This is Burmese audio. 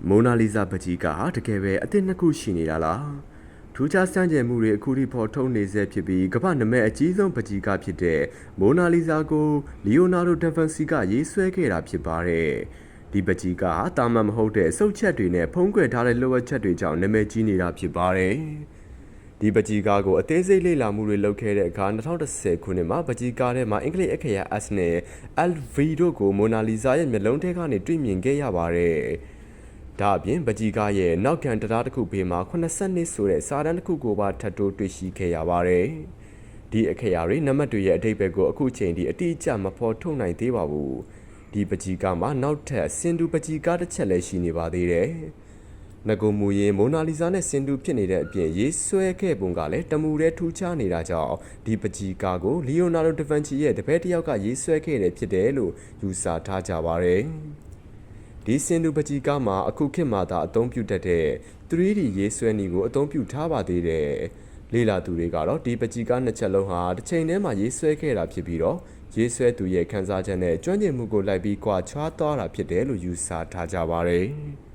မိုနာလီဇာပကြီးကတကယ်ပဲအသစ်နှစ်ခုရှိနေတာလားထူးခြားစမ်းကြယ်မှုတွေအခုထိပေါ်ထုတ်နေဆဲဖြစ်ပြီးကမ္ဘာနမဲအကြီးဆုံးပကြီးကဖြစ်တဲ့မိုနာလီဇာကိုလီယိုနာဒို ဒါဗင်စီကရေးဆွဲခဲ့တာဖြစ်ပါတယ်ဒီပကြီးကတာမန်မဟုတ်တဲ့အစုပ်ချက်တွေနဲ့ဖုံးကွယ်ထားတဲ့လိုအပ်ချက်တွေကြောင့်နာမည်ကြီးနေတာဖြစ်ပါတယ်ဒီပကြီးကားကိုအသေးစိတ်လေ့လာမှုတွေလုပ်ခဲ့တဲ့အခါ2010ခုနှစ်မှာပကြီးကားထဲမှာအင်္ဂလိပ်အခရာ S နဲ့ LV တို့ကိုမိုနာလီဇာရဲ့မျက်လုံးထဲကနေတွေ့မြင်ခဲ့ရပါတယ်။ဒါအပြင်ပကြီးကားရဲ့နောက်ကန်တရားတစ်ခုဘေးမှာ80နှစ်ဆိုတဲ့စာတန်းတစ်ခုကိုပါထပ်တိုးတွေ့ရှိခဲ့ရပါတယ်။ဒီအခရာတွေနံပါတ်တွေရဲ့အဓိပ္ပာယ်ကိုအခုချိန်ထိအတိအကျမဖော်ထုတ်နိုင်သေးပါဘူး။ဒီပကြီးကားမှာနောက်ထပ်စင်တူပကြီးကားတစ်ချက်လည်းရှိနေပါသေးတယ်။ငကုံမူရင်မိုနာလီဇာနဲ့စင်တူဖြစ်နေတဲ့အပြင်ရေးဆွဲခဲ့ပုံကလည်းတမူတဲ့ထူးခြားနေတာကြောင့်ဒီပကြီးကားကိုလီယိုနာဒို ဒါဗင်ချီရဲ့တပည့်တစ်ယောက်ကရေးဆွဲခဲ့တယ်ဖြစ်တယ်လို့ယူဆထားကြပါတယ်။ဒီစင်တူပကြီးကားမှာအခုခေတ်မှာသာအသုံးပြုတတ်တဲ့ 3D ရေးဆွဲနည်းကိုအသုံးပြုထားပါသေးတယ်။လေ့လာသူတွေကတော့ဒီပကြီးကားနှစ်ချက်လုံးဟာတစ်ချိန်တည်းမှာရေးဆွဲခဲ့တာဖြစ်ပြီးတော့ရေးဆွဲသူရဲ့ခန်းစားချက်နဲ့ကျွမ်းကျင်မှုကိုလိုက်ပြီးကွာခြားသွားတာဖြစ်တယ်လို့ယူဆထားကြပါတယ်။